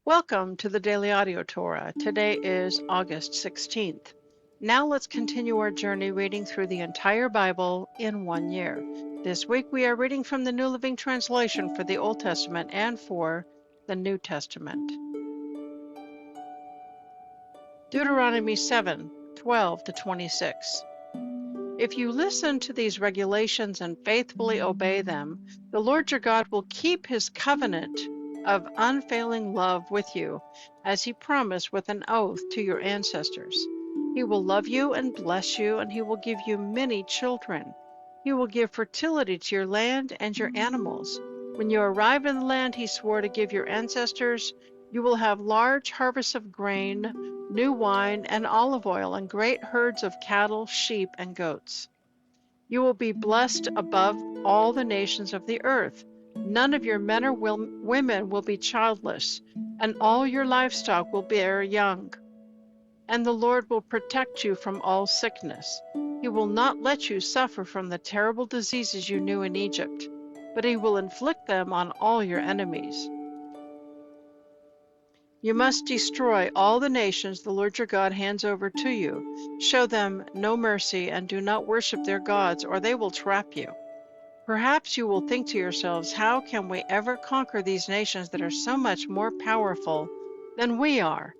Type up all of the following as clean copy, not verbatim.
Welcome to the Daily Audio Torah. Today is August 16th. Now let's continue our journey reading through the entire Bible in 1 year. This week we are reading from the New Living Translation for the Old Testament and for the New Testament. Deuteronomy 7:12-26. If you listen to these regulations and faithfully obey them, the Lord your God will keep his covenant of unfailing love with you, as he promised with an oath to your ancestors. He will love you and bless you, and he will give you many children. He will give fertility to your land and your animals. When you arrive in the land he swore to give your ancestors, you will have large harvests of grain, new wine, and olive oil, and great herds of cattle, sheep, and goats. You will be blessed above all the nations of the earth. None of your men or women will be childless, and all your livestock will bear young. And the Lord will protect you from all sickness. He will not let you suffer from the terrible diseases you knew in Egypt, but he will inflict them on all your enemies. You must destroy all the nations the Lord your God hands over to you. Show them no mercy and do not worship their gods, or they will trap you. Perhaps you will think to yourselves, how can we ever conquer these nations that are so much more powerful than we are?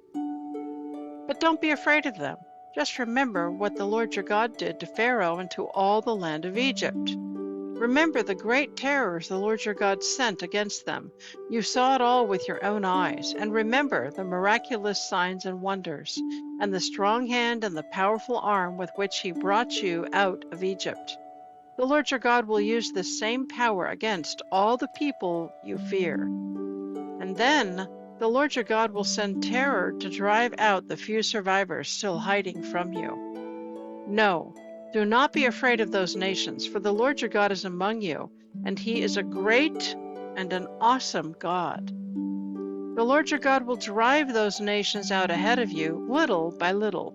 But don't be afraid of them. Just remember what the Lord your God did to Pharaoh and to all the land of Egypt. Remember the great terrors the Lord your God sent against them. You saw it all with your own eyes. And remember the miraculous signs and wonders, and the strong hand and the powerful arm with which he brought you out of Egypt. The Lord your God will use this same power against all the people you fear. And then the Lord your God will send terror to drive out the few survivors still hiding from you. No, do not be afraid of those nations, for the Lord your God is among you, and he is a great and an awesome God. The Lord your God will drive those nations out ahead of you, little by little.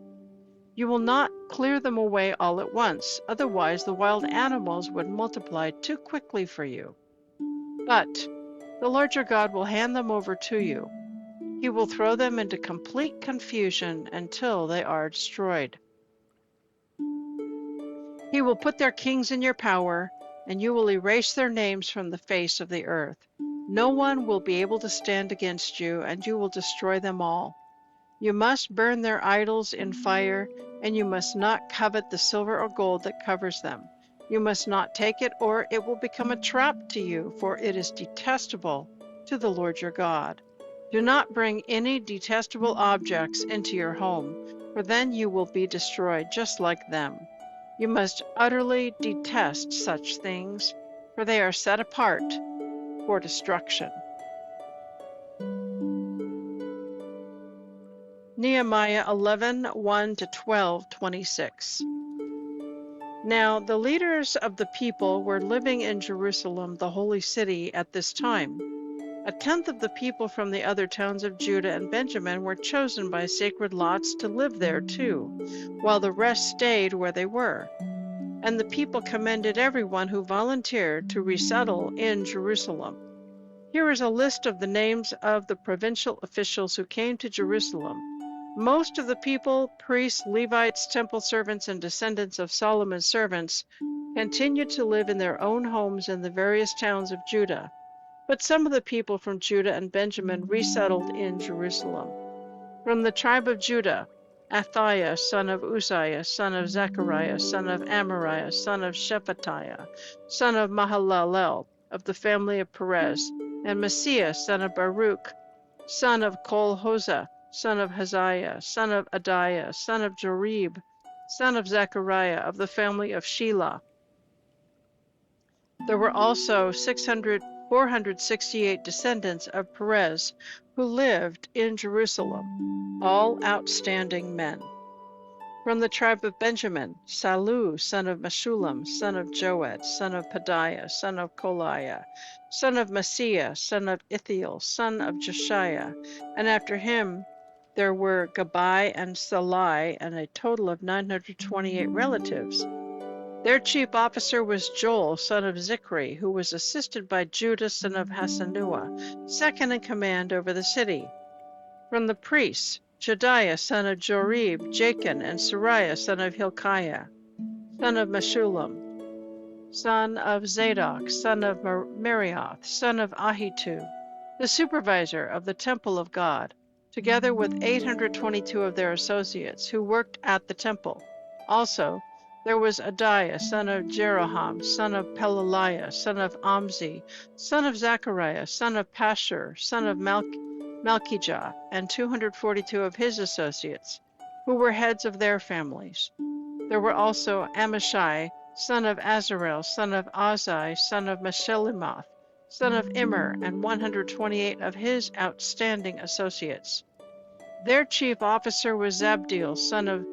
You will not clear them away all at once, otherwise the wild animals would multiply too quickly for you. But the Lord your God will hand them over to you. He will throw them into complete confusion until they are destroyed. He will put their kings in your power, and you will erase their names from the face of the earth. No one will be able to stand against you, and you will destroy them all. You must burn their idols in fire, and you must not covet the silver or gold that covers them. You must not take it, or it will become a trap to you, for it is detestable to the Lord your God. Do not bring any detestable objects into your home, for then you will be destroyed just like them. You must utterly detest such things, for they are set apart for destruction. Nehemiah 11:1-12:26. Now the leaders of the people were living in Jerusalem, the holy city, at this time. 1/10 of the people from the other towns of Judah and Benjamin were chosen by sacred lots to live there too, while the rest stayed where they were. And the people commended everyone who volunteered to resettle in Jerusalem. Here is a list of the names of the provincial officials who came to Jerusalem. Most of the people, priests, Levites, temple servants, and descendants of Solomon's servants, continued to live in their own homes in the various towns of Judah. But some of the people from Judah and Benjamin resettled in Jerusalem. From the tribe of Judah, Athaiah, son of Uzziah, son of Zechariah, son of Amariah, son of Shephatiah, son of Mahalalel, of the family of Perez, and Messiah, son of Baruch, son of Kol-Hozeh, son of Haziah, son of Adiah, son of Jorib, son of Zechariah, of the family of Shelah. There were also 468 descendants of Perez who lived in Jerusalem, all outstanding men. From the tribe of Benjamin, Salu, son of Meshullam, son of Joed, son of Pedaiah, son of Koliah, son of Messiah, son of Ithiel, son of Josiah, and after him there were Gabai and Salai, and a total of 928 relatives. Their chief officer was Joel, son of Zichri, who was assisted by Judah, son of Hasanuah, second in command over the city. From the priests, Jedaiah son of Jorib, Jachin, and Sariah son of Hilkiah, son of Meshullam, son of Zadok, son of Marioth, son of Ahitub, the supervisor of the temple of God, together with 822 of their associates who worked at the temple. Also, there was Adiah, son of Jeroham, son of Pelaliah, son of Amzi, son of Zechariah, son of Pashur, son of Malchijah, and 242 of his associates, who were heads of their families. There were also Amashai, son of Azarel, son of Azai, son of Meshillemoth, son of Immer, and 128 of his outstanding associates. Their chief officer was Zabdiel, son of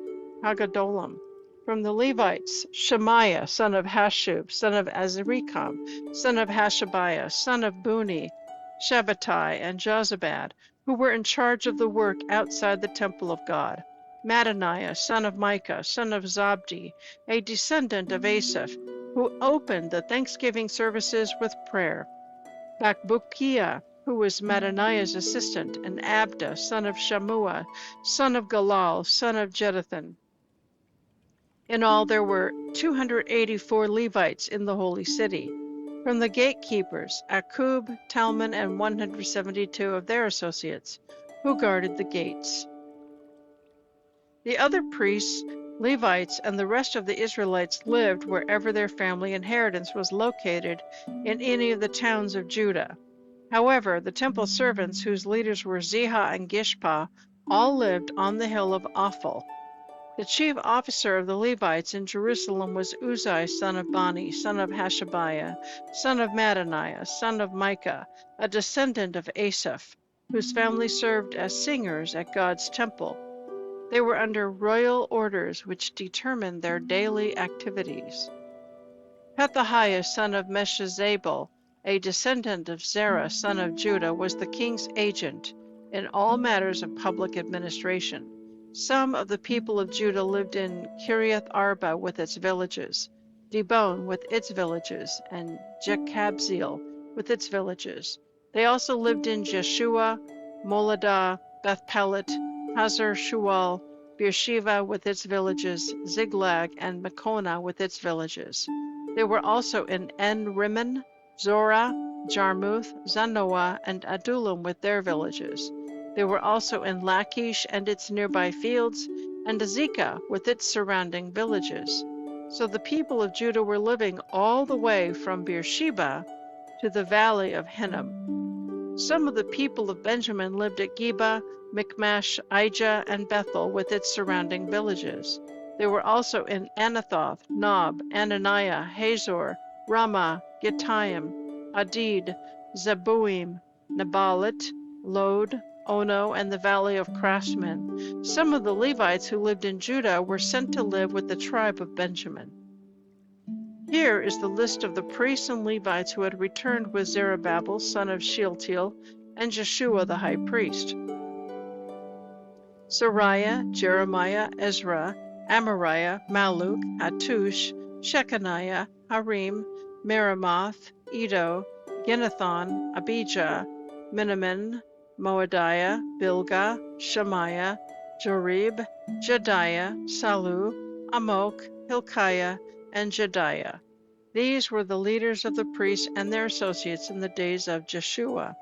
Hagadolam. From the Levites, Shemaiah, son of Hashub, son of Azrikam, son of Hashabiah, son of Buni, Shabbatai, and Jozabad, who were in charge of the work outside the temple of God. Mattaniah, son of Micah, son of Zabdi, a descendant of Asaph, who opened the thanksgiving services with prayer. Bakbukiah, who was Mattaniah's assistant, and Abda, son of Shammua, son of Galal, son of Jeduthun. In all there were 284 Levites in the holy city. From the gatekeepers, Akub, Talmon, and 172 of their associates, who guarded the gates. The other priests, Levites, and the rest of the Israelites lived wherever their family inheritance was located in any of the towns of Judah. However, the temple servants, whose leaders were Ziha and Gishpa, all lived on the hill of Ophel. The chief officer of the Levites in Jerusalem was Uzai, son of Bani, son of Hashabiah, son of Mattaniah, son of Micah, a descendant of Asaph, whose family served as singers at God's temple. They were under royal orders which determined their daily activities. Pethahiah, son of Meshezabel, a descendant of Zerah, son of Judah, was the king's agent in all matters of public administration. Some of the people of Judah lived in Kiriath Arba with its villages, Dibon with its villages, and Jekabzeel with its villages. They also lived in Jeshua, Moladah, Beth-Pelet, Hazar Shual, Beersheba with its villages, Ziglag, and Makona with its villages. They were also in En-Rimmon, Zorah, Jarmuth, Zanoah, and Adullam with their villages. They were also in Lachish and its nearby fields, and Azekah with its surrounding villages. So the people of Judah were living all the way from Beersheba to the valley of Hinnom. Some of the people of Benjamin lived at Geba, Michmash, Ijah, and Bethel with its surrounding villages. They were also in Anathoth, Nob, Ananiah, Hazor, Ramah, Gittaim, Adid, Zebuim, Nabalit, Lod, Ono, and the valley of craftsmen. Some of the Levites who lived in Judah were sent to live with the tribe of Benjamin. Here is the list of the priests and Levites who had returned with Zerubbabel, son of Shealtiel, and Jeshua the high priest: Sariah, Jeremiah, Ezra, Amariah, Maluk, Hattush, Shechaniah, Harim, Meremoth, Iddo, Ginnethon, Abijah, Miniamin, Moadiah, Bilgah, Shemaiah, Jorib, Jedaiah, Salu, Amok, Hilkiah, and Jedaiah. These were the leaders of the priests and their associates in the days of Jeshua.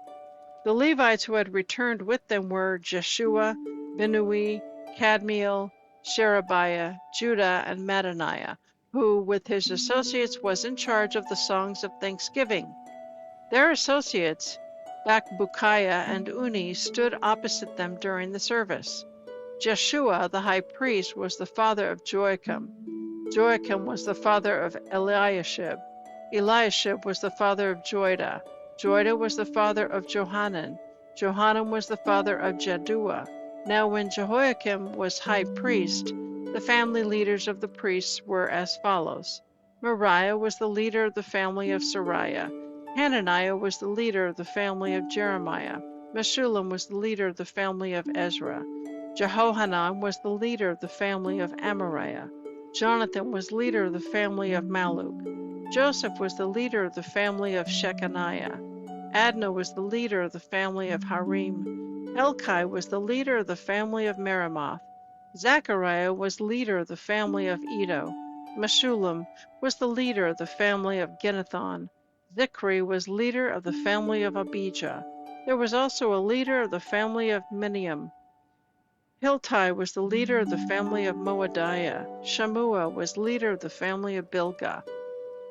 The Levites who had returned with them were Jeshua, Binnui, Kadmiel, Sherebiah, Judah, and Mattaniah, who, with his associates, was in charge of the songs of thanksgiving. Their associates, Bakbukiah and Uni, stood opposite them during the service. Jeshua, the high priest, was the father of Joachim. Joachim was the father of Eliashib. Eliashib was the father of Joiada. Joiada was the father of Johanan. Johanan was the father of Jaddua. Now when Jehoiakim was high priest, the family leaders of the priests were as follows: Moriah was the leader of the family of Sariah. Hananiah was the leader of the family of Jeremiah. Meshullam was the leader of the family of Ezra. Jehohanan was the leader of the family of Amariah. Jonathan was leader of the family of Maluk. Joseph was the leader of the family of Shechaniah. Adnah was the leader of the family of Harim. Helkai was the leader of the family of Merimoth. Zechariah was leader of the family of Iddo. Meshullam was the leader of the family of Ginnethon. Zichri was leader of the family of Abijah. There was also a leader of the family of Miniam. Hiltai was the leader of the family of Moadiah. Shammua was leader of the family of Bilgah.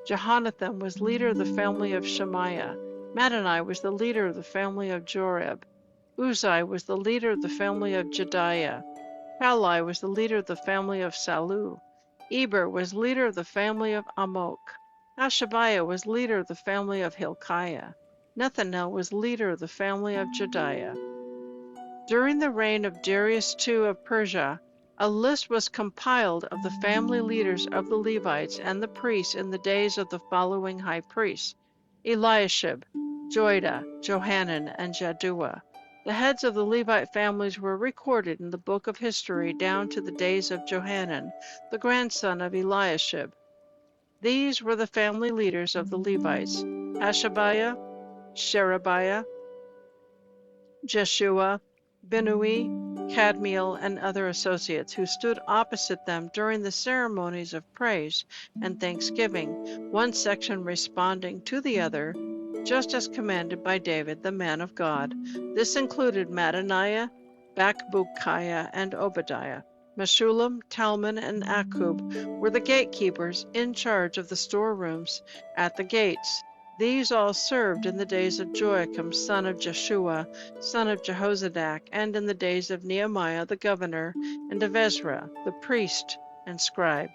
Jehonathan was leader of the family of Shemaiah. Madani was the leader of the family of Joreb. Uzai was the leader of the family of Jediah. Palai was the leader of the family of Salu. Eber was leader of the family of Amok. Hashabiah was leader of the family of Hilkiah. Nethanel was leader of the family of Jediah. During the reign of Darius II of Persia, a list was compiled of the family leaders of the Levites and the priests in the days of the following high priests: Eliashib, Joiada, Johanan, and Jaddua. The heads of the Levite families were recorded in the book of history down to the days of Johanan, the grandson of Eliashib. These were the family leaders of the Levites: Hashabiah, Sherebiah, Jeshua, Binnui, Kadmiel, and other associates who stood opposite them during the ceremonies of praise and thanksgiving, one section responding to the other, just as commanded by David, the man of God. This included Mattaniah, Bakbukiah, and Obadiah. Meshullam, Talmon, and Akub were the gatekeepers in charge of the storerooms at the gates. These all served in the days of Joachim, son of Jeshua, son of Jehozadak, and in the days of Nehemiah the governor, and of Ezra the priest and scribe.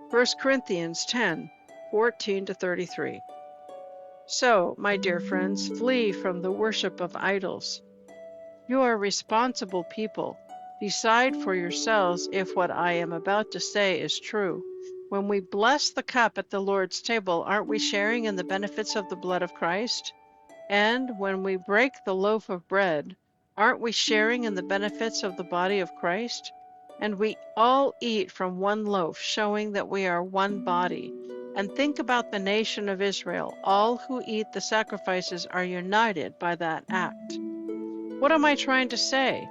1 Corinthians 10:14-33. So, my dear friends, flee from the worship of idols. You are responsible people. Decide for yourselves if what I am about to say is true. When we bless the cup at the Lord's table, aren't we sharing in the benefits of the blood of Christ? And when we break the loaf of bread, aren't we sharing in the benefits of the body of Christ? And we all eat from one loaf, showing that we are one body. And think about the nation of Israel. All who eat the sacrifices are united by that act. What am I trying to say?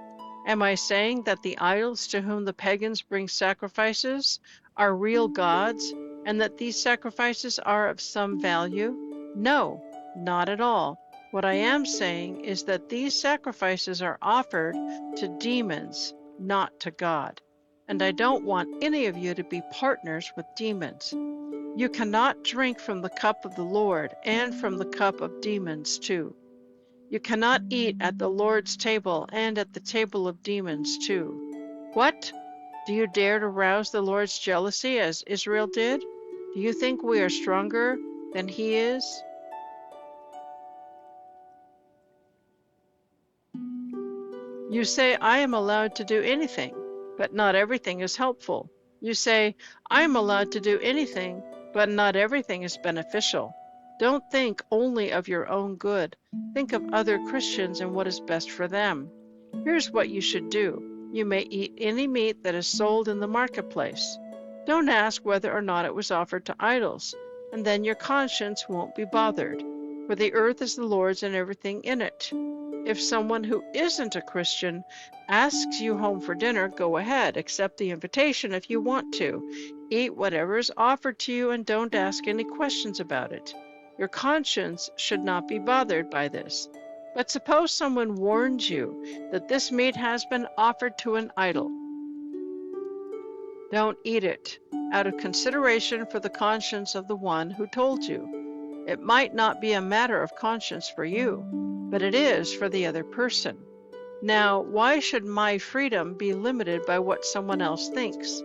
Am I saying that the idols to whom the pagans bring sacrifices are real gods, and that these sacrifices are of some value? No, not at all. What I am saying is that these sacrifices are offered to demons, not to God. And I don't want any of you to be partners with demons. You cannot drink from the cup of the Lord and from the cup of demons too. You cannot eat at the Lord's table and at the table of demons too. What? Do you dare to rouse the Lord's jealousy as Israel did? Do you think we are stronger than He is? You say, I am allowed to do anything, but not everything is helpful. You say, I am allowed to do anything, but not everything is beneficial. Don't think only of your own good. Think of other Christians and what is best for them. Here's what you should do. You may eat any meat that is sold in the marketplace. Don't ask whether or not it was offered to idols, and then your conscience won't be bothered, for the earth is the Lord's and everything in it. If someone who isn't a Christian asks you home for dinner, go ahead, accept the invitation if you want to. Eat whatever is offered to you and don't ask any questions about it. Your conscience should not be bothered by this. But suppose someone warns you that this meat has been offered to an idol. Don't eat it, out of consideration for the conscience of the one who told you. It might not be a matter of conscience for you, but it is for the other person. Now, why should my freedom be limited by what someone else thinks?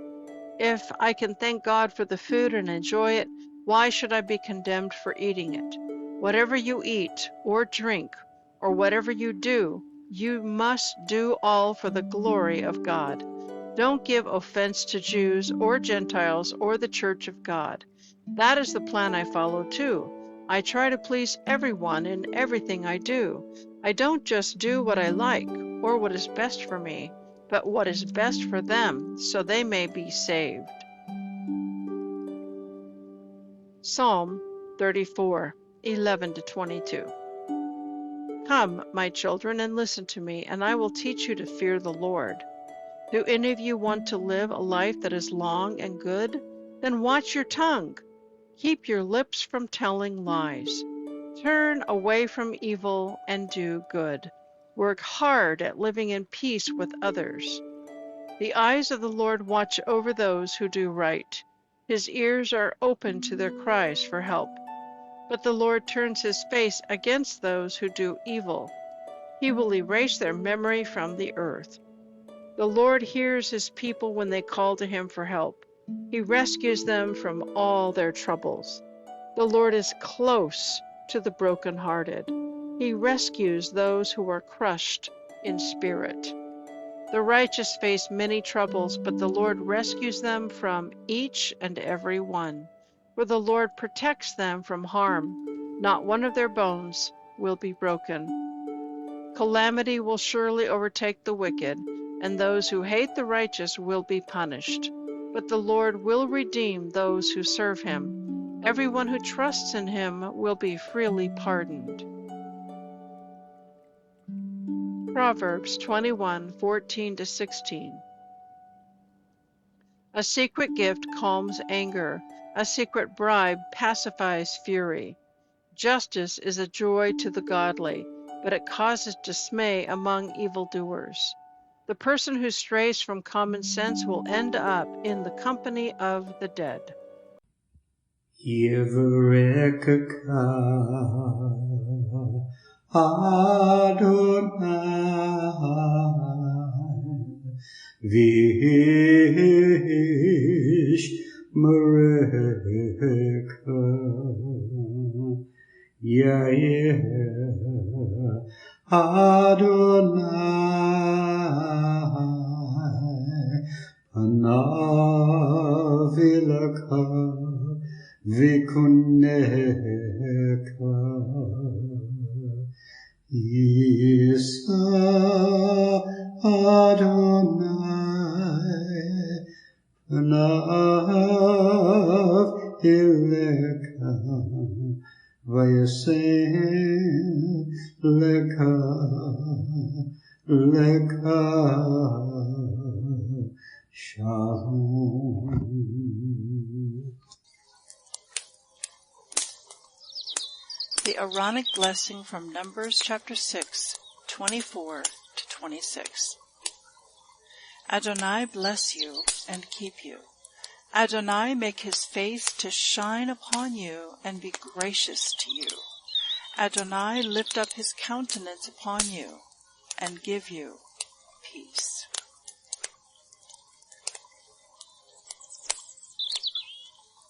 If I can thank God for the food and enjoy it, why should I be condemned for eating it? Whatever you eat or drink, or whatever you do, you must do all for the glory of God. Don't give offense to Jews or Gentiles or the church of God. That is the plan I follow too. I try to please everyone in everything I do. I don't just do what I like or what is best for me, but what is best for them, so they may be saved. Psalm 34. 11-22. Come, my children, and listen to me, and I will teach you to fear the Lord. Do any of you want to live a life that is long and good? Then watch your tongue. Keep your lips from telling lies. Turn away from evil and do good. Work hard at living in peace with others. The eyes of the Lord watch over those who do right. His ears are open to their cries for help. But the Lord turns his face against those who do evil. He will erase their memory from the earth. The Lord hears his people when they call to him for help. He rescues them from all their troubles. The Lord is close to the brokenhearted. He rescues those who are crushed in spirit. The righteous face many troubles, but the Lord rescues them from each and every one. For the Lord protects them from harm. Not one of their bones will be broken. Calamity will surely overtake the wicked, and those who hate the righteous will be punished. But the Lord will redeem those who serve him. Everyone who trusts in him will be freely pardoned. Proverbs 21:14-16. A secret gift calms anger. A secret bribe pacifies fury. Justice is a joy to the godly, but it causes dismay among evildoers. The person who strays from common sense will end up in the company of the dead. Vish Mareka Yair Adonai Panavilaka Vikuneka Isa Adonai Panav Ileka Vayasen Leka Leka Shalom. The Aaronic blessing from Numbers chapter 6, 24-26. Adonai bless you and keep you. Adonai make his face to shine upon you and be gracious to you. Adonai lift up his countenance upon you and give you peace.